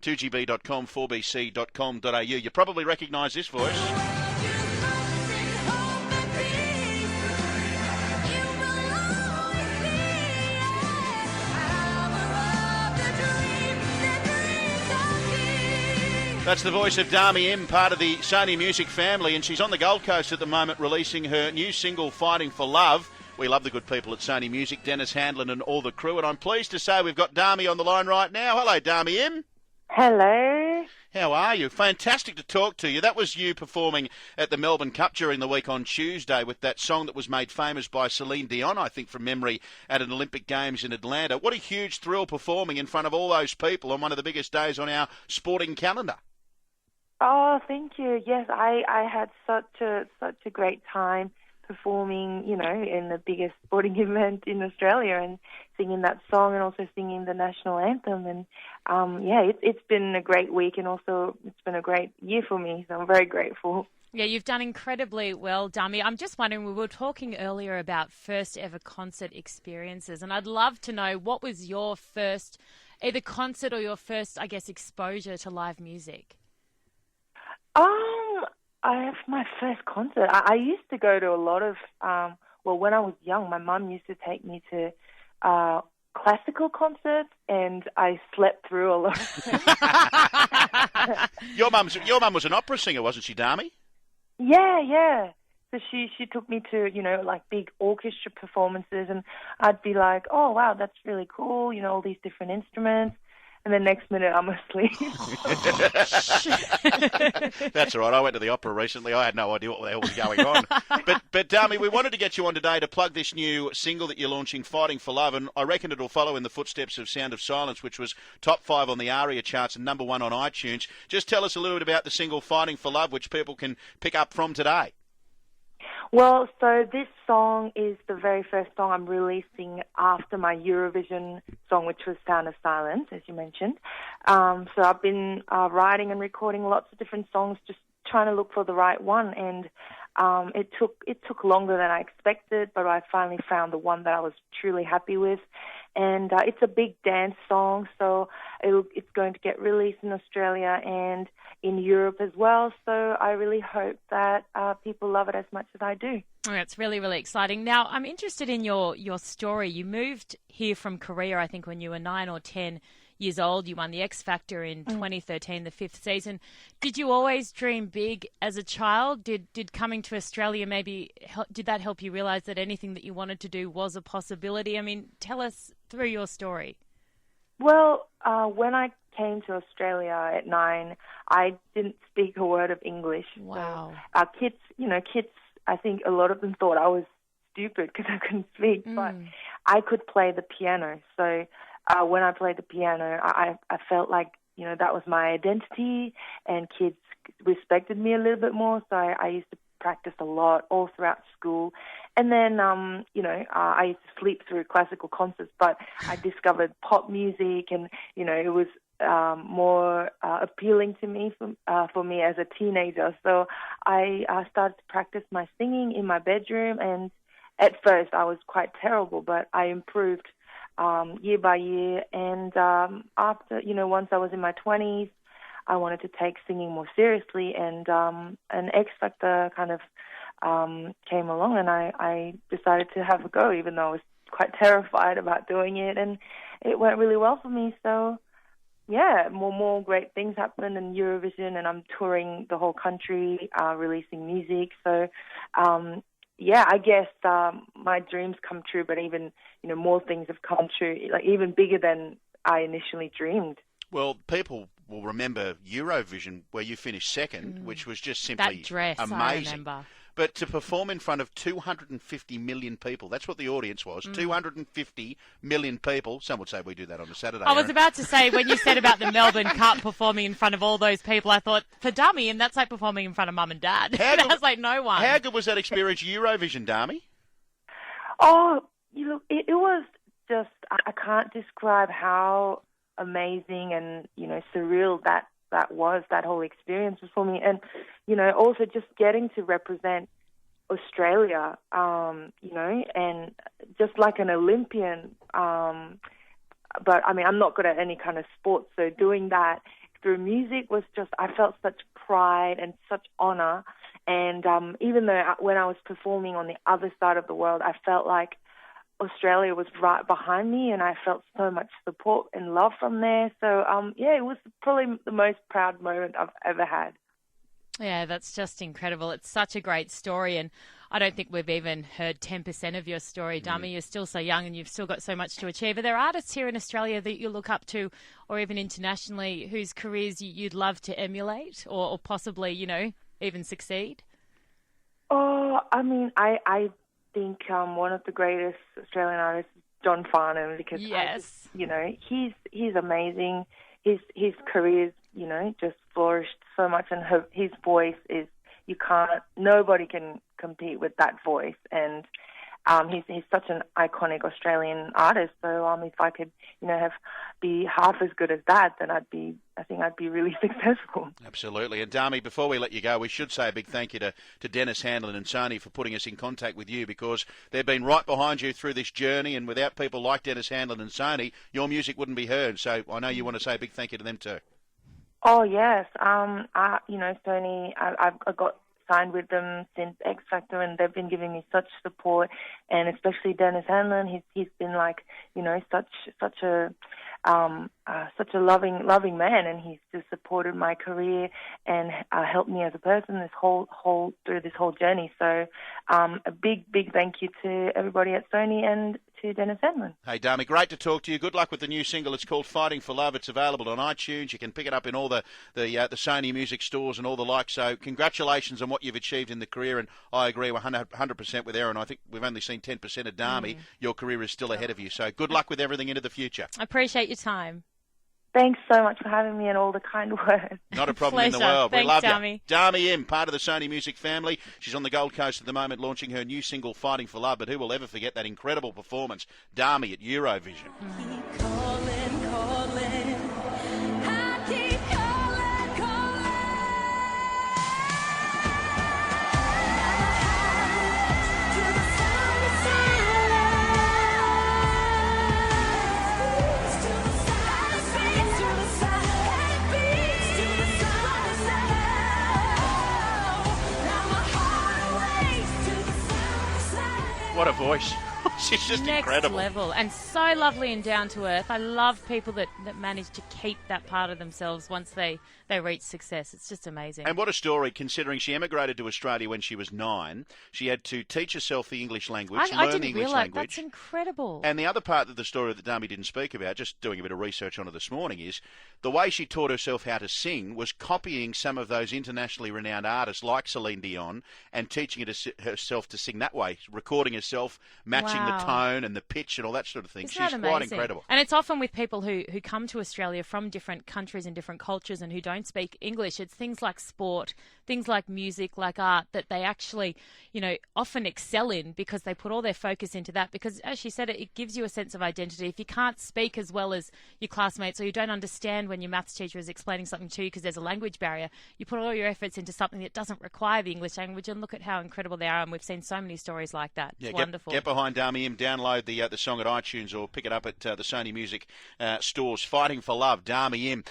2gb.com, 4bc.com.au. You probably recognise this voice. That's the voice of Dami Im, part of the Sony Music family, and she's on the Gold Coast at the moment releasing her new single, Fighting for Love. We love the good people at Sony Music, Dennis Handlin and all the crew, and I'm pleased to say we've got Dami on the line right now. Hello, Dami Im. Hello. How are you? Fantastic to talk to you. That was you performing at the Melbourne Cup during the week on Tuesday with that song that was made famous by Celine Dion, I think, from memory, at an Olympic Games in Atlanta. What a huge thrill performing in front of all those people on one of the biggest days on our sporting calendar. Oh, thank you. Yes, I had such a great time performing, in the biggest sporting event in Australia and singing that song and also singing the national anthem. And it's been a great week, and also it's been a great year for me. So I'm very grateful. Yeah, you've done incredibly well, Dami. I'm just wondering, we were talking earlier about first ever concert experiences, and I'd love to know, what was your first, either concert or your first, I guess, exposure to live music? I have my first concert. I used to go to a lot of, when I was young, my mum used to take me to classical concerts, and I slept through a lot of them. Your mum was an opera singer, wasn't she, Dami? Yeah. So she took me to, like big orchestra performances, and I'd be like, oh, wow, that's really cool, all these different instruments. And the next minute, I'm asleep. That's all right. I went to the opera recently. I had no idea what the hell was going on. But Dami, we wanted to get you on today to plug this new single that you're launching, Fighting for Love, and I reckon it'll follow in the footsteps of Sound of Silence, which was top 5 on the ARIA charts and number 1 on iTunes. Just tell us a little bit about the single Fighting for Love, which people can pick up from today. Well, so this song is the very first song I'm releasing after my Eurovision song, which was Sound of Silence, as you mentioned. So I've been writing and recording lots of different songs, just trying to look for the right one. And it took longer than I expected, but I finally found the one that I was truly happy with. And it's a big dance song, so it's going to get released in Australia and in Europe as well. So I really hope that people love it as much as I do. Oh, it's really, really exciting. Now, I'm interested in your story. You moved here from Korea, I think, when you were 9 or 10 years old. You won the X Factor in 2013, the 5th season. Did you always dream big as a child? Did coming to Australia did that help you realise that anything that you wanted to do was a possibility? I mean, tell us through your story. Well, when I came to Australia at 9, I didn't speak a word of English. Wow. So, kids, I think a lot of them thought I was stupid because I couldn't speak, but I could play the piano. So when I played the piano, I felt like, that was my identity, and kids respected me a little bit more. So I used to practice a lot all throughout school. And then, I used to sleep through classical concerts, but I discovered pop music, and, it was more appealing to me for me as a teenager. So I started to practice my singing in my bedroom, and at first I was quite terrible, but I improved year by year. And after, once I was in my 20s, I wanted to take singing more seriously, and an X Factor kind of came along, and I decided to have a go, even though I was quite terrified about doing it, and it went really well for me. So yeah, more great things happened in Eurovision, and I'm touring the whole country, releasing music. So I guess my dreams come true, but even more things have come true, like even bigger than I initially dreamed. Well, people will remember Eurovision, where you finished second, which was just simply that dress, amazing. I remember. But to perform in front of 250 million people, that's what the audience was, 250 million people. Some would say we do that on a Saturday. I was about to say, when you said about the Melbourne Cup performing in front of all those people, I thought, for Dami, and that's like performing in front of mum and dad. That's like no one. How good was that experience, Eurovision, Dami? Oh, it was just, I can't describe how amazing and, surreal that was, that whole experience was for me. And, also just getting to represent Australia, and just like an Olympian. But, I'm not good at any kind of sport, so doing that through music was just, I felt such pride and such honor. And even though when I was performing on the other side of the world, I felt like Australia was right behind me, and I felt so much support and love from there. So, yeah, it was probably the most proud moment I've ever had. Yeah, that's just incredible. It's such a great story, and I don't think we've even heard 10% of your story, Dami. You're still so young and you've still got so much to achieve. Are there artists here in Australia that you look up to, or even internationally, whose careers you'd love to emulate or possibly, even succeed? Oh, I mean, I think one of the greatest Australian artists is John Farnham, because yes, he's amazing. His career's just flourished so much, and his voice is, nobody can compete with that voice. And he's such an iconic Australian artist. So if I could be half as good as that, then I think I'd be really successful. Absolutely. And Dami, before we let you go, we should say a big thank you to Dennis Hanlon and Sony for putting us in contact with you, because they've been right behind you through this journey, and without people like Dennis Hanlon and Sony, your music wouldn't be heard. So I know you want to say a big thank you to them too. Oh yes, Sony, I got signed with them since X Factor, and they've been giving me such support, and especially Dennis Hanlon. He's been like, such a loving man, and he's just supported my career and helped me as a person through this whole journey. So a big thank you to everybody at Sony and to Dennis Hanlon. Hey Dami, great to talk to you. Good luck with the new single. It's called Fighting for Love. It's available on iTunes. You can pick it up in all the Sony music stores and all the like. So congratulations on what you've achieved in the career, and I agree 100% with Erin. I think we've only seen 10% of Dami. Your career is still ahead of you. So good luck with everything into the future. I appreciate your time. Thanks so much for having me and all the kind words. Not a problem in the world. Thanks, we love Dami. you. Dami Im, part of the Sony music family. She's on the Gold Coast at the moment launching her new single, Fighting for Love. But who will ever forget that incredible performance, Dami, at Eurovision? Keep calling. I keep calling. To the sound of silence. To the sound of space. To the sound of beats. To the sound of sound. Now my heart awaits to the sound of silence. What a voice. She's just Next incredible. level, and so lovely and down to earth. I love people that manage to keep that part of themselves once they reach success. It's just amazing. And what a story, considering she emigrated to Australia when she was 9. She had to teach herself the English language, I learn didn't the English realise language. that's incredible. And the other part of the story that Dami didn't speak about, just doing a bit of research on it this morning, is the way she taught herself how to sing was copying some of those internationally renowned artists like Celine Dion and teaching herself to sing that way, recording herself, matching the tone and the pitch and all that sort of thing. Isn't She's that amazing? quite incredible. And it's often with people who come to Australia from different countries and different cultures and who don't speak English. It's things like sport, things like music, like art, that they actually, often excel in because they put all their focus into that. Because, as she said, it gives you a sense of identity. If you can't speak as well as your classmates, or you don't understand when your maths teacher is explaining something to you because there's a language barrier, you put all your efforts into something that doesn't require the English language, and look at how incredible they are. And we've seen so many stories like that. It's wonderful. Get behind Dami Im. Download the song at iTunes or pick it up at the Sony Music stores. Fighting for Love, Dami Im.